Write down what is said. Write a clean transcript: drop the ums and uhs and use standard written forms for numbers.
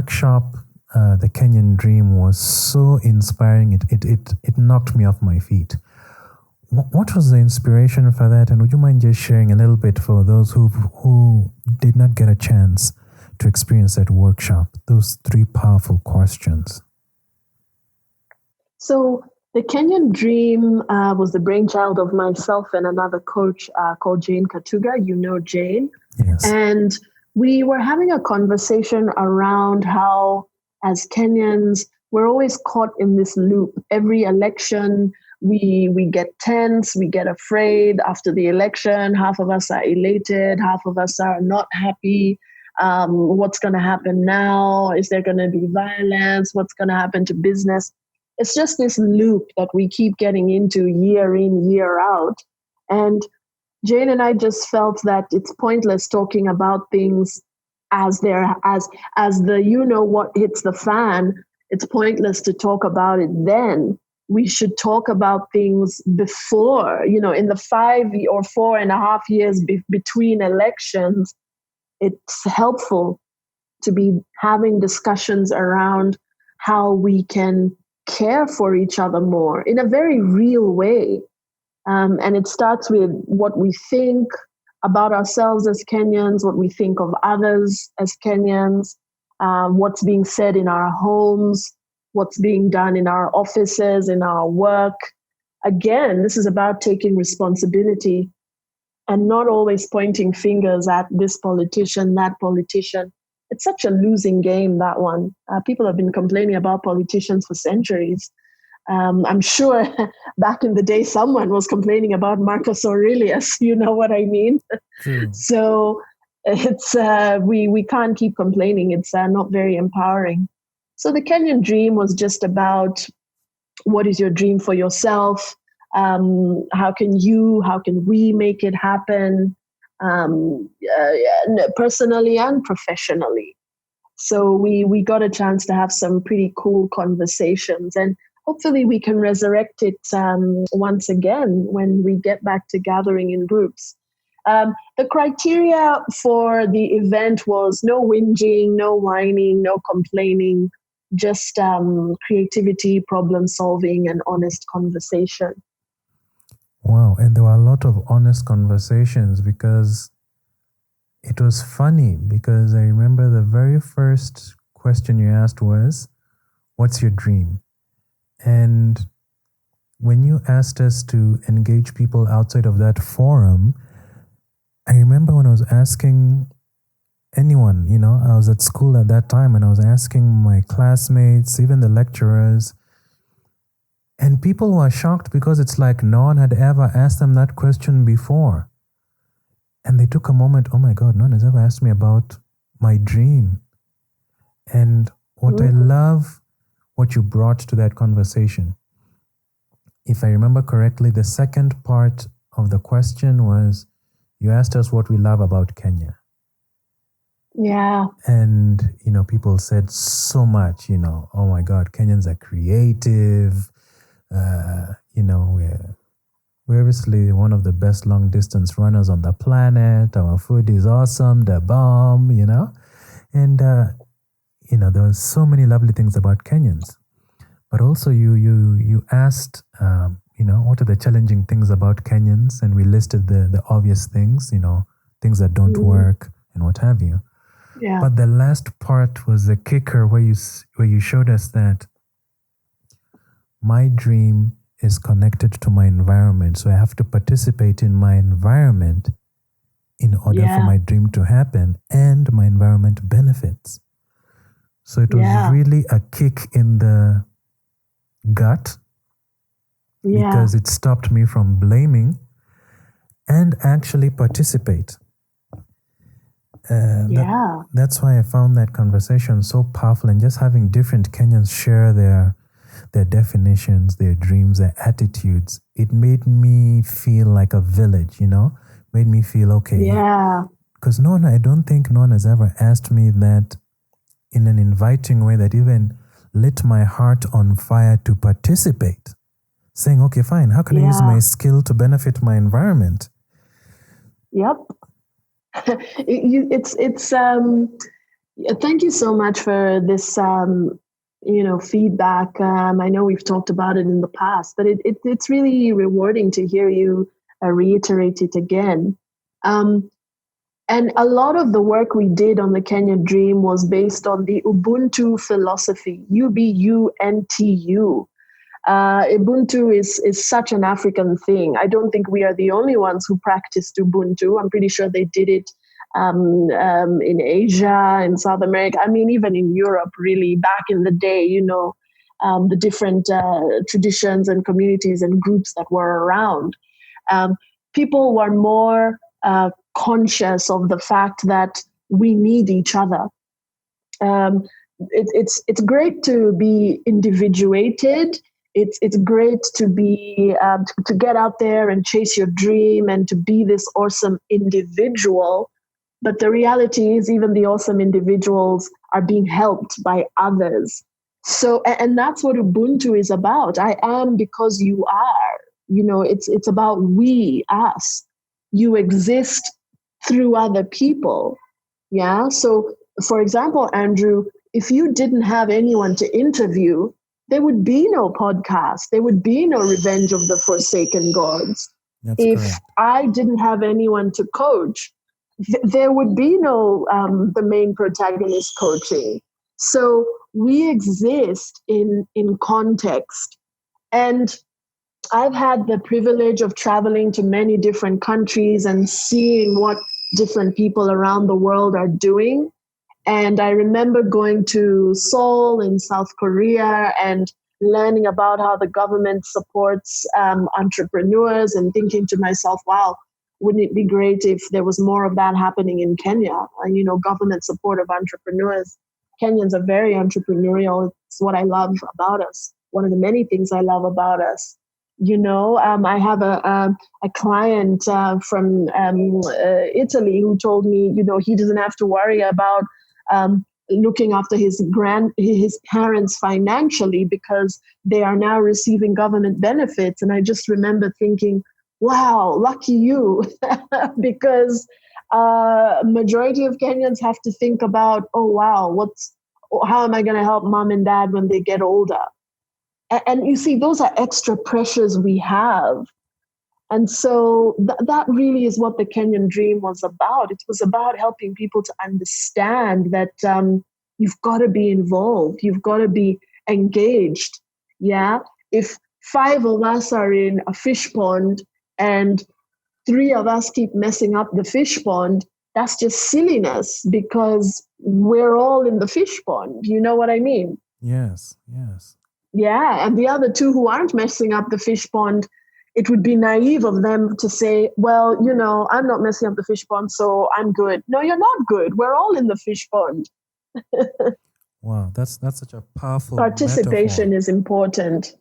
workshop, the Kenyan Dream, was so inspiring. It knocked me off my feet. What was the inspiration for that? And would you mind just sharing a little bit for those who did not get a chance to experience that workshop, those 3 powerful questions? So the Kenyan Dream was the brainchild of myself and another coach called Jane Katuga. You know Jane. Yes. And we were having a conversation around how, as Kenyans, we're always caught in this loop. Every election, we get tense, we get afraid after the election. Half of us are elated, half of us are not happy. What's going to happen now? Is there going to be violence? What's going to happen to business? It's just this loop that we keep getting into year in, year out. And Jane and I just felt that it's pointless talking about things as the what hits the fan. It's pointless to talk about it then. We should talk about things before, in the 5 or 4.5 years between elections. It's helpful to be having discussions around how we can care for each other more in a very real way. And it starts with what we think about ourselves as Kenyans, what we think of others as Kenyans, what's being said in our homes, what's being done in our offices, in our work. Again, this is about taking responsibility and not always pointing fingers at this politician, that politician. It's such a losing game, that one. People have been complaining about politicians for centuries. I'm sure back in the day, someone was complaining about Marcus Aurelius. You know what I mean? So it's we can't keep complaining. It's not very empowering. So the Kenyan Dream was just about, what is your dream for yourself? How can we make it happen, personally and professionally? So we got a chance to have some pretty cool conversations, and hopefully we can resurrect it once again when we get back to gathering in groups. The criteria for the event was no whinging, no whining, no complaining, just creativity, problem solving, and honest conversation. Wow, and there were a lot of honest conversations, because it was funny, because I remember the very first question you asked was, what's your dream? And when you asked us to engage people outside of that forum, I remember when I was asking anyone, I was at school at that time, and I was asking my classmates, even the lecturers, and people were shocked because it's like no one had ever asked them that question before. And they took a moment, oh my God, no one has ever asked me about my dream. And what I love, what you brought to that conversation, if I remember correctly, the second part of the question was, you asked us what we love about Kenya. Yeah. And, people said so much, oh my God, Kenyans are creative. We're obviously one of the best long distance runners on the planet. Our food is awesome, the bomb, And, there were so many lovely things about Kenyans. But also you asked, what are the challenging things about Kenyans? And we listed the obvious things, things that don't work and what have you. Yeah. But the last part was the kicker, where you showed us that my dream is connected to my environment. So I have to participate in my environment in order for my dream to happen, and my environment benefits. So it was really a kick in the gut, because it stopped me from blaming and actually participate. That's why I found that conversation so powerful, and just having different Kenyans share their definitions, their dreams, their attitudes, it made me feel like a village, made me feel okay. Yeah. Because I don't think no one has ever asked me that in an inviting way that even lit my heart on fire to participate. Saying, okay, fine, how can I use my skill to benefit my environment? Yep. Thank you so much for this, feedback. I know we've talked about it in the past, but it's really rewarding to hear you reiterate it again. Um, and a lot of the work we did on the Kenyan Dream was based on the Ubuntu philosophy, Ubuntu. Ubuntu is such an African thing. I don't think we are the only ones who practiced Ubuntu. I'm pretty sure they did it in Asia, in South America. I mean, even in Europe, really, back in the day, the different traditions and communities and groups that were around. Um, People were more conscious of the fact that we need each other. Um, it's great to be individuated. It's great to be to get out there and chase your dream and to be this awesome individual. But the reality is, even the awesome individuals are being helped by others. So, and that's what Ubuntu is about. I am because you are. It's about we, us. You exist through other people. Yeah. So, for example, Andrew, if you didn't have anyone to interview, there would be no podcast. There would be no Revenge of the Forsaken Gods. That's If correct. I didn't have anyone to coach, there would be no the main protagonist coaching. So we exist in context. And I've had the privilege of traveling to many different countries and seeing what different people around the world are doing. And I remember going to Seoul in South Korea and learning about how the government supports entrepreneurs and thinking to myself, wow, wouldn't it be great if there was more of that happening in Kenya? Government support of entrepreneurs. Kenyans are very entrepreneurial. It's what I love about us. One of the many things I love about us. I have a client from Italy who told me, he doesn't have to worry about looking after his parents financially because they are now receiving government benefits. And I just remember thinking, wow, lucky you, because majority of Kenyans have to think about, oh wow, how am I going to help mom and dad when they get older? And you see, those are extra pressures we have. And so that really is what the Kenyan Dream was about. It was about helping people to understand that you've got to be involved, you've got to be engaged. Yeah. If 5 of us are in a fish pond and 3 of us keep messing up the fish pond, that's just silliness because we're all in the fish pond. You know what I mean? Yes. Yeah. And the other 2 who aren't messing up the fish pond, it would be naive of them to say, well, I'm not messing up the fish pond, so I'm good. No, you're not good. We're all in the fish pond. Wow, that's such a powerful Participation metaphor. is important.